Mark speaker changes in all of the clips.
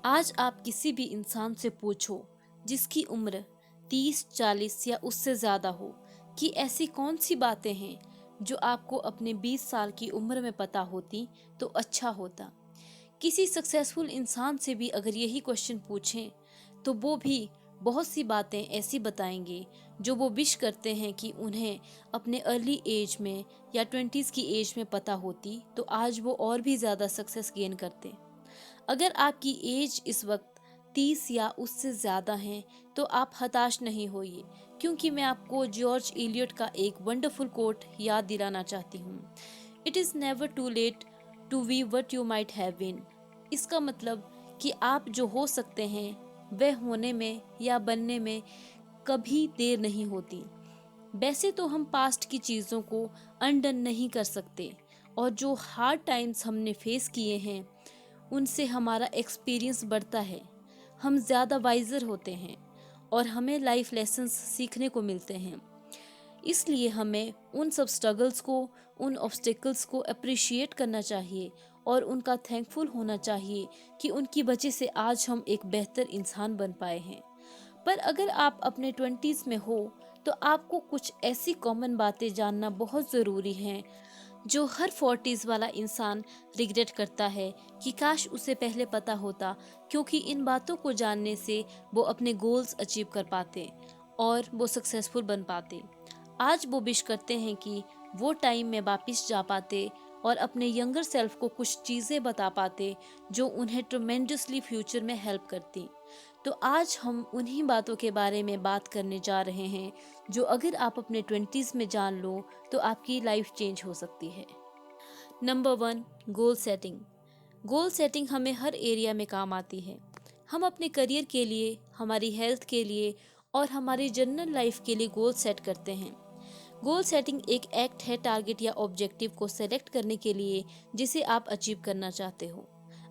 Speaker 1: आज आप किसी भी इंसान से पूछो जिसकी उम्र 30, 40 या उससे ज़्यादा हो कि ऐसी कौन सी बातें हैं जो आपको अपने 20 साल की उम्र में पता होती तो अच्छा होता। किसी सक्सेसफुल इंसान से भी अगर यही क्वेश्चन पूछें तो वो भी बहुत सी बातें ऐसी बताएंगे जो वो विश करते हैं कि उन्हें अपने अर्ली एज में या 20s की एज में पता होती तो आज वो और भी ज़्यादा सक्सेस गेन करते। अगर आपकी एज इस वक्त 30 या उससे ज़्यादा है तो आप हताश नहीं होइए, क्योंकि मैं आपको जॉर्ज इलियट का एक वंडरफुल कोट याद दिलाना चाहती हूँ। It is never too late to be what you might have been. इसका मतलब कि आप जो हो सकते हैं वह होने में या बनने में कभी देर नहीं होती। वैसे तो हम पास्ट की चीज़ों को अनडन नहीं कर सकते, और जो हार्ड टाइम्स हमने फेस किए हैं उनसे हमारा एक्सपीरियंस बढ़ता है, हम ज़्यादा वाइजर होते हैं और हमें लाइफ लेसन्स सीखने को मिलते हैं। इसलिए हमें उन सब स्ट्रगल्स को, उन ऑब्स्टेकल्स को अप्रिशिएट करना चाहिए और उनका थैंकफुल होना चाहिए कि उनकी वजह से आज हम एक बेहतर इंसान बन पाए हैं। पर अगर आप अपने 20s में हो तो आपको कुछ ऐसी कॉमन बातें जानना बहुत ज़रूरी है जो हर 40s वाला इंसान रिग्रेट करता है कि काश उसे पहले पता होता, क्योंकि इन बातों को जानने से वो अपने गोल्स अचीव कर पाते और वो सक्सेसफुल बन पाते। आज वो विश करते हैं कि वो टाइम में वापस जा पाते और अपने यंगर सेल्फ को कुछ चीज़ें बता पाते जो उन्हें ट्रमेंडसली फ्यूचर में हेल्प करती। तो आज हम उन्हीं बातों के बारे में बात करने जा रहे हैं जो अगर आप अपने 20s में जान लो तो आपकी लाइफ चेंज हो सकती है। Number 1, goal setting. Goal setting हमें हर एरिया में काम आती है। हम अपने करियर के लिए, हमारी हेल्थ के लिए और हमारी जनरल लाइफ के लिए गोल सेट करते हैं। गोल सेटिंग एक एक्ट है टारगेट या ऑब्जेक्टिव को सेलेक्ट करने के लिए जिसे आप अचीव करना चाहते हो।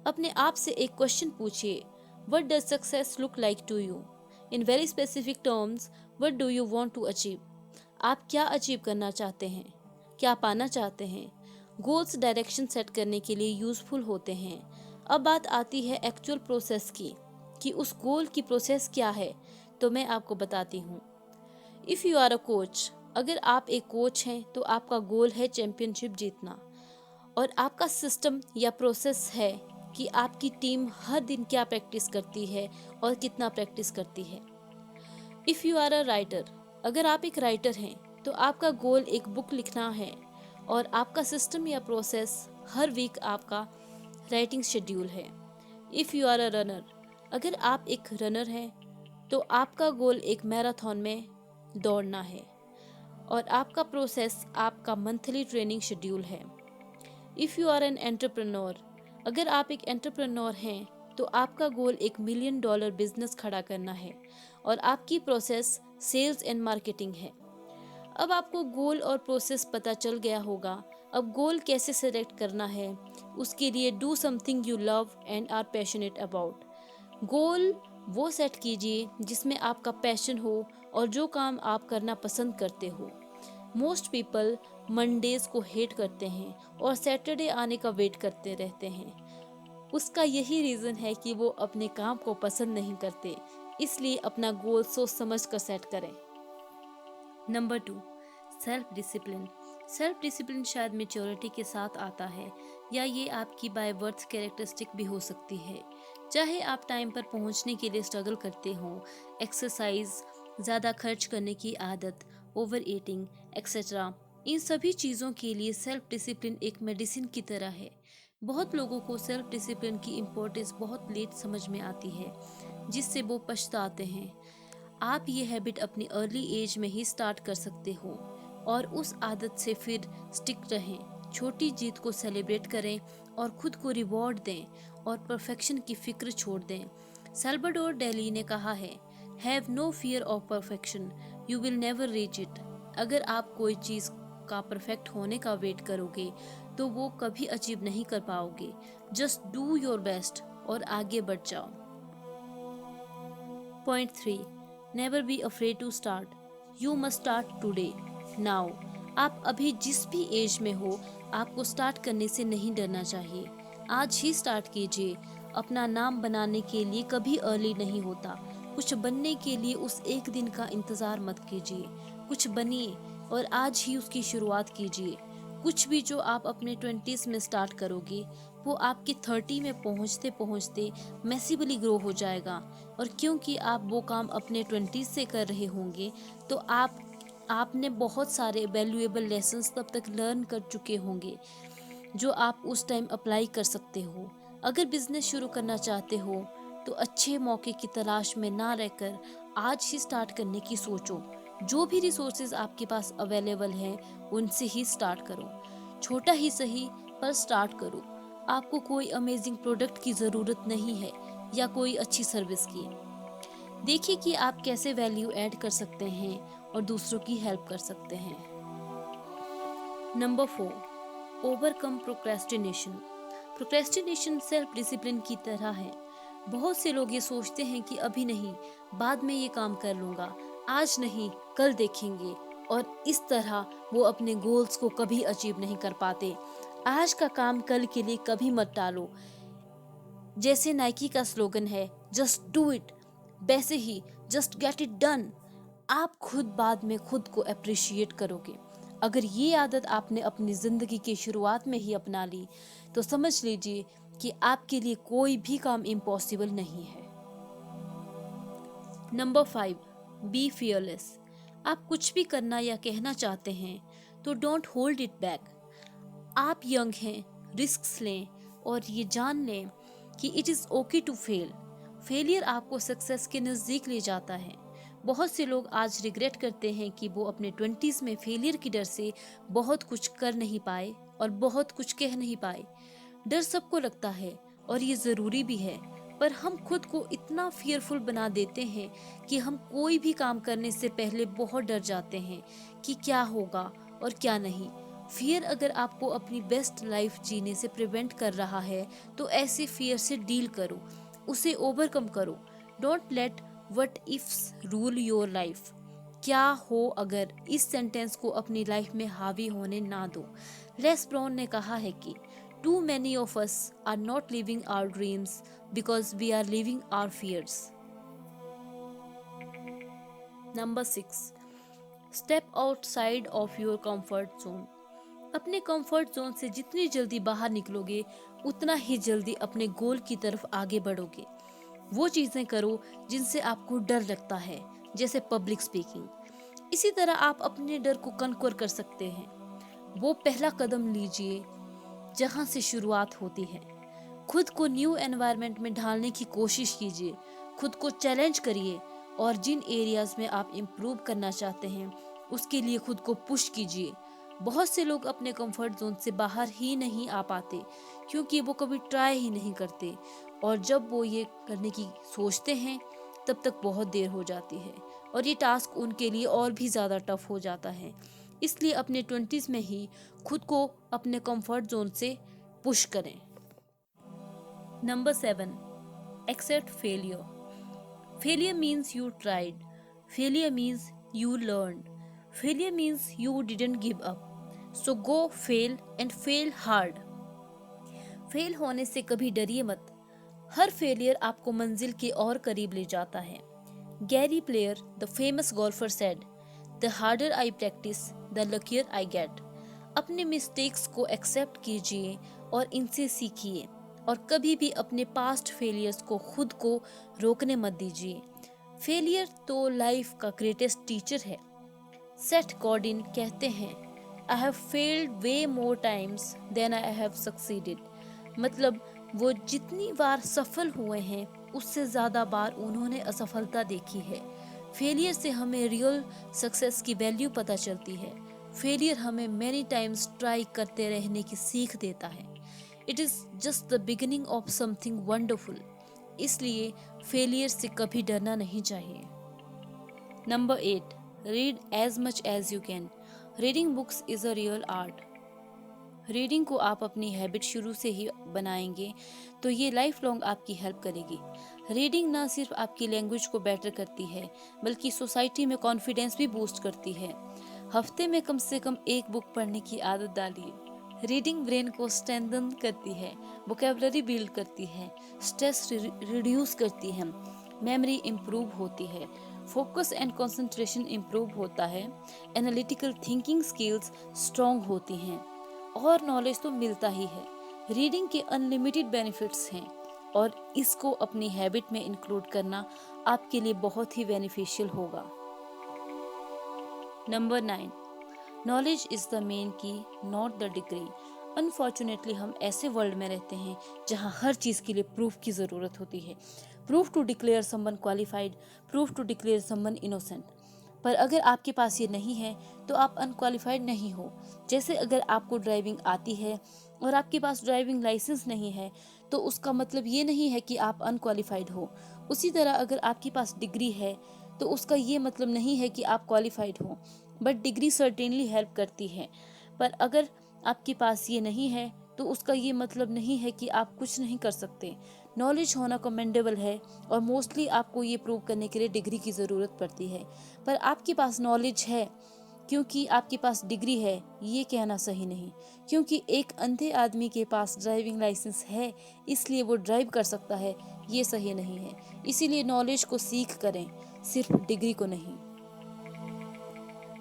Speaker 1: अपने आप से एक क्वेश्चन पूछिए, what does success look like to you? In very specific terms, what do you want to achieve? आप क्या अचीव करना चाहते हैं, क्या पाना चाहते हैं? गोल्स डायरेक्शन सेट करने के लिए यूजफुल होते हैं। अब बात आती है एक्चुअल प्रोसेस की कि उस गोल की प्रोसेस क्या है, तो मैं आपको बताती हूँ। If you are a coach, अगर आप एक कोच हैं तो आपका गोल है चैंपियनशिप जीतना, और आपका सिस्टम या प्रोसेस है कि आपकी टीम हर दिन क्या प्रैक्टिस करती है और कितना प्रैक्टिस करती है। If you are a writer, अगर आप एक राइटर हैं तो आपका गोल एक बुक लिखना है और आपका सिस्टम या प्रोसेस हर वीक आपका राइटिंग शेड्यूल है। If you are a runner, अगर आप एक रनर हैं तो आपका गोल एक मैराथन में दौड़ना है और आपका प्रोसेस आपका मंथली ट्रेनिंग शेड्यूल है। If you are an entrepreneur, अगर आप एक एंटरप्रेन्योर हैं तो आपका गोल $1 मिलियन बिजनेस खड़ा करना है और आपकी प्रोसेस सेल्स एंड मार्केटिंग है। अब आपको गोल और प्रोसेस पता चल गया होगा। अब गोल कैसे सेलेक्ट करना है, उसके लिए do something you love and are passionate about. Goal वो सेट कीजिए जिसमें आपका पैशन हो और जो काम आप करना पसंद करते हो। मोस्ट पीपल मंडेज को हेट करते हैं और सैटरडे आने का वेट करते रहते हैं। उसका यही रीज़न है कि वो अपने काम को पसंद नहीं करते। इसलिए अपना गोल सोच समझ कर सेट करें। Number 2, self discipline. Self discipline शायद मेच्योरिटी के साथ आता है या ये आपकी बाय बर्थ कैरेक्टरिस्टिक भी हो सकती है। चाहे आप टाइम पर पहुंचने के लिए स्ट्रगल करते हो, एक्सरसाइज, ज़्यादा खर्च करने की आदत, ओवर ईटिंग एक्सेट्रा, इन सभी चीज़ों के लिए सेल्फ डिसिप्लिन एक मेडिसिन की तरह है। बहुत लोगों को सेल्फ डिसिप्लिन की इम्पोर्टेंस बहुत लेट समझ में आती है, जिससे वो पछताते हैं। आप ये हैबिट अपनी अर्ली एज में ही स्टार्ट कर सकते हो और उस आदत से फिर स्टिक रहें। छोटी जीत को सेलिब्रेट करें और खुद को रिवॉर्ड दें और परफेक्शन की फिक्र छोड़ दें। सल्वाडोर डैली ने कहा है, have no fear of perfection, you will never reach it. अगर आप कोई चीज़ का परफेक्ट होने का वेट करोगे तो वो कभी अचीव नहीं कर पाओगे। जस्ट डू योर बेस्ट और आगे बढ़ जाओ। Point 3, never be afraid to start, you must start today now. आप अभी जिस भी एज में हो आपको स्टार्ट करने से नहीं डरना चाहिए। आज ही स्टार्ट कीजिए। अपना नाम बनाने के लिए कभी अर्ली नहीं होता। कुछ बनने के लिए उस एक दिन का इंतज़ार मत कीजिए। कुछ बनिए और आज ही उसकी शुरुआत कीजिए। कुछ भी जो आप अपने 20s में स्टार्ट करोगे वो आपके 30 में पहुंचते पहुंचते मैसिवली ग्रो हो जाएगा। और क्योंकि आप वो काम अपने 20s से कर रहे होंगे तो आपने बहुत सारे वैल्यूएबल लेसन्स तब तक लर्न कर चुके होंगे जो आप उस टाइम अप्लाई कर सकते हो। अगर बिजनेस शुरू करना चाहते हो तो अच्छे मौके की तलाश में ना रहकर आज ही स्टार्ट करने की सोचो। जो भी रिसोर्सेज आपके पास अवेलेबल हैं उनसे ही स्टार्ट करो। छोटा ही सही पर स्टार्ट करो। आपको कोई अमेजिंग प्रोडक्ट की ज़रूरत नहीं है या कोई अच्छी सर्विस की। देखिए कि आप कैसे वैल्यू ऐड कर सकते हैं और दूसरों की हेल्प कर सकते हैं। Number 4, overcome procrastination. Procrastination self discipline की तरह है। बहुत से लोग ये सोचते हैं कि अभी नहीं, बाद में ये काम कर लूँगा, आज नहीं कल देखेंगे, और इस तरह वो अपने गोल्स को कभी अचीव नहीं कर पाते। आज का काम कल के लिए कभी मत टालो। जैसे नाइकी का स्लोगन है जस्ट डू इट, वैसे ही जस्ट गेट इट डन। आप खुद बाद में खुद को अप्रिशिएट करोगे। अगर ये आदत आपने अपनी जिंदगी की शुरुआत में ही अपना ली तो समझ लीजिए कि आपके लिए कोई भी काम इम्पॉसिबल नहीं है। Number 5, be fearless. आप कुछ भी करना या कहना चाहते हैं तो डोंट होल्ड इट बैक। आप यंग हैं, रिस्क लें और ये जान लें कि it is okay to fail. Failure आपको सक्सेस के नज़दीक ले जाता है। बहुत से लोग आज रिग्रेट करते हैं कि वो अपने 20s में फेलियर की डर से बहुत कुछ कर नहीं पाए और बहुत कुछ कह नहीं पाए। डर सबको लगता है और ये ज़रूरी भी है, पर हम खुद को इतना फियरफुल बना देते हैं कि हम कोई भी काम करने से पहले बहुत डर जाते हैं कि क्या होगा और क्या नहीं। फियर अगर आपको अपनी बेस्ट लाइफ जीने से प्रिवेंट कर रहा है तो ऐसे फियर से डील करो, उसे ओवरकम करो। Don't let what ifs rule your life. क्या हो अगर इस सेंटेंस को अपनी लाइफ में हावी होने ना दो। लेस ब्राउन ने कहा है कि too many of us are not living our dreams because we are living our fears. Number 6, step outside of your comfort zone. अपने कंफर्ट जोन से जितनी जल्दी बाहर निकलोगे उतना ही जल्दी अपने गोल की तरफ आगे बढ़ोगे। वो चीज़ें करो जिनसे आपको डर लगता है, जैसे पब्लिक स्पीकिंग। इसी तरह आप अपने डर को कन्क्वर कर सकते हैं। वो पहला कदम लीजिए जहाँ से शुरुआत होती है। खुद को न्यू एनवायरनमेंट में ढालने की कोशिश कीजिए। खुद को चैलेंज करिए और जिन एरियाज में आप इम्प्रूव करना चाहते हैं उसके लिए खुद को पुश कीजिए। बहुत से लोग अपने कंफर्ट जोन से बाहर ही नहीं आ पाते क्योंकि वो कभी ट्राई ही नहीं करते, और जब वो ये करने की सोचते हैं तब तक बहुत देर हो जाती है और ये टास्क उनके लिए और भी ज़्यादा टफ हो जाता है। इसलिए अपने 20s में ही खुद को अपने कंफर्ट जोन से पुश करें। Number 7, accept failure. Failure means you tried. Failure means you learned. Failure means you didn't give up. So go fail and fail hard. Fail होने से कभी डरिए मत। हर फेलियर आपको मंजिल के और करीब ले जाता है। Gary player, the famous golfer, said, the harder I practice the luckier I get. अपने मिस्टेक्स को एक्सेप्ट कीजिए और इनसे सीखिए, और कभी भी अपने पास्ट फेलियर्स को खुद को रोकने मत दीजिए। फेलियर तो लाइफ का ग्रेटेस्ट टीचर है। सेथ गॉर्डन कहते हैं, I have failed way more times than I have succeeded. मतलब वो जितनी बार सफल हुए हैं उससे ज़्यादा बार उन्होंने असफलता देखी है। फेलियर से हमें रियल सक्सेस की वैल्यू पता चलती है। फेलियर हमें मैनी टाइम्स ट्राई करते रहने की सीख देता है। It is just the beginning of something wonderful. इसलिए फेलियर से कभी डरना नहीं चाहिए। Number 8, read as much as you can. Reading books is a real art. Reading को आप अपनी हैबिट शुरू से ही बनाएंगे तो ये लाइफ लॉन्ग आपकी हेल्प करेगी। रीडिंग ना सिर्फ आपकी लैंग्वेज को बेटर करती है बल्कि सोसाइटी में कॉन्फिडेंस भी बूस्ट करती है। हफ्ते में कम से कम एक बुक पढ़ने की आदत डालिए। रीडिंग ब्रेन को स्ट्रेंथन करती है, वोकैबुलरी बिल्ड करती है, स्ट्रेस रिड्यूस करती है, मेमोरी इम्प्रूव होती है, फोकस एंड कंसंट्रेशन इम्प्रूव होता है, एनालिटिकल थिंकिंग स्किल्स स्ट्रॉन्ग होती हैं और नॉलेज तो मिलता ही है। रीडिंग के अनलिमिटेड बेनिफिट्स हैं और इसको अपनी हैबिट में इंक्लूड करना आपके लिए बहुत ही बेनिफिशियल होगा। Number 9, knowledge is the main की, नॉट द डिग्री। अनफॉर्चुनेटली हम ऐसे वर्ल्ड में रहते हैं जहां हर चीज़ के लिए प्रूफ की ज़रूरत होती है। Proof to declare someone qualified, proof to declare someone innocent. पर अगर आपके पास ये नहीं है तो आप अनक्वालिफाइड नहीं हो। जैसे अगर आपको ड्राइविंग आती है और आपके पास ड्राइविंग लाइसेंस नहीं है तो उसका मतलब ये नहीं है कि आप अनक्वालिफाइड हो। उसी तरह अगर आपके पास डिग्री है तो उसका ये मतलब नहीं है कि आप क्वालिफाइड हो। बट डिग्री सर्टेनली हेल्प करती है, पर अगर आपके पास ये नहीं है तो उसका ये मतलब नहीं है कि आप कुछ नहीं कर सकते। नॉलेज होना कमेंडेबल है और मोस्टली आपको ये प्रूव करने के लिए डिग्री की ज़रूरत पड़ती है। पर आपके पास नॉलेज है क्योंकि आपके पास डिग्री है, ये कहना सही नहीं। क्योंकि एक अंधे आदमी के पास ड्राइविंग लाइसेंस है इसलिए वो ड्राइव कर सकता है, ये सही नहीं है। इसीलिए नॉलेज को सीख करें, सिर्फ डिग्री को नहीं।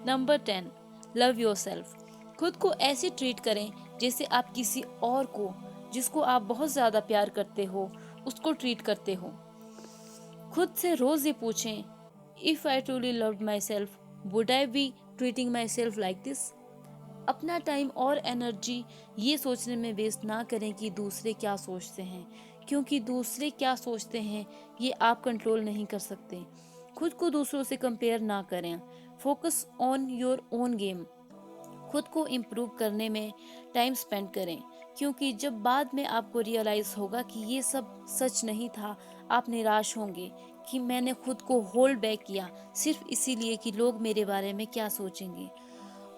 Speaker 1: Number 10, love yourself. खुद को ऐसे ट्रीट करें जैसे आप किसी और को, जिसको आप बहुत ज़्यादा प्यार करते हो, उसको ट्रीट करते हो। खुद से रोज़ ये पूछें, if I truly loved my self would I be treating my self like this. अपना टाइम और एनर्जी ये सोचने में वेस्ट ना करें कि दूसरे क्या सोचते हैं, क्योंकि दूसरे क्या सोचते हैं ये आप कंट्रोल नहीं कर सकते। खुद को दूसरों से कंपेयर ना करें। Focus on your own game. खुद को इम्प्रूव करने में टाइम स्पेंड करें, क्योंकि जब बाद में आपको रियलाइज़ होगा कि ये सब सच नहीं था, आप निराश होंगे कि मैंने खुद को होल्ड बैक किया सिर्फ इसीलिए कि लोग मेरे बारे में क्या सोचेंगे।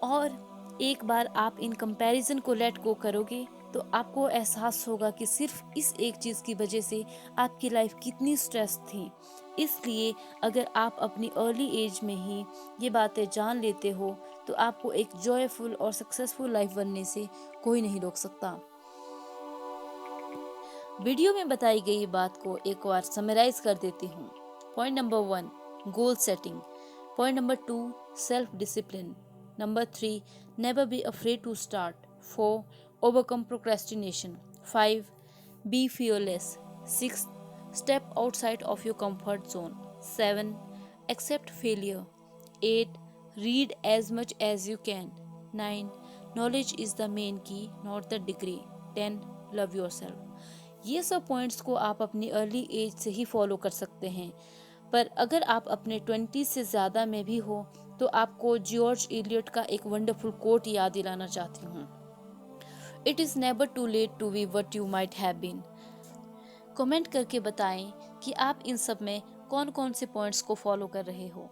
Speaker 1: और एक बार आप इन कंपैरिजन को लेट गो करोगे तो आपको एहसास होगा कि सिर्फ इस एक चीज़ की वजह से आपकी लाइफ कितनी स्ट्रेस थी। इसलिए अगर आप अपनी अर्ली एज में ही ये बातें जान लेते हो तो आपको एक जॉयफुल और सक्सेसफुल लाइफ बनने से कोई नहीं रोक सकता। वीडियो में बताई गई बात को एक बार समराइज कर देती हूँ। Point number 1, goal setting. Point number 2, self discipline. Number 3, never be afraid to start. 4, overcome procrastination. 5, be fearless. 6, step outside of your comfort zone. 7, accept failure. 8, read as much as you can. 9, knowledge is the main key, not the degree. 10, love yourself. ये सब points को आप अपनी early as से ही follow कर सकते हैं, पर अगर आप अपने 20 से ज़्यादा में भी हो तो आपको जॉर्ज इलियट का एक वंडरफुल कोट याद दिलाना चाहती हूँ, it is never too late to be what you might have been. Comment करके बताएं कि आप इन सब में कौन कौन से पॉइंट्स को फॉलो कर रहे हो।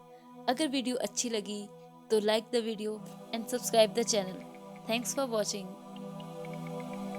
Speaker 1: अगर वीडियो अच्छी लगी तो like the video and subscribe the channel. Thanks for watching.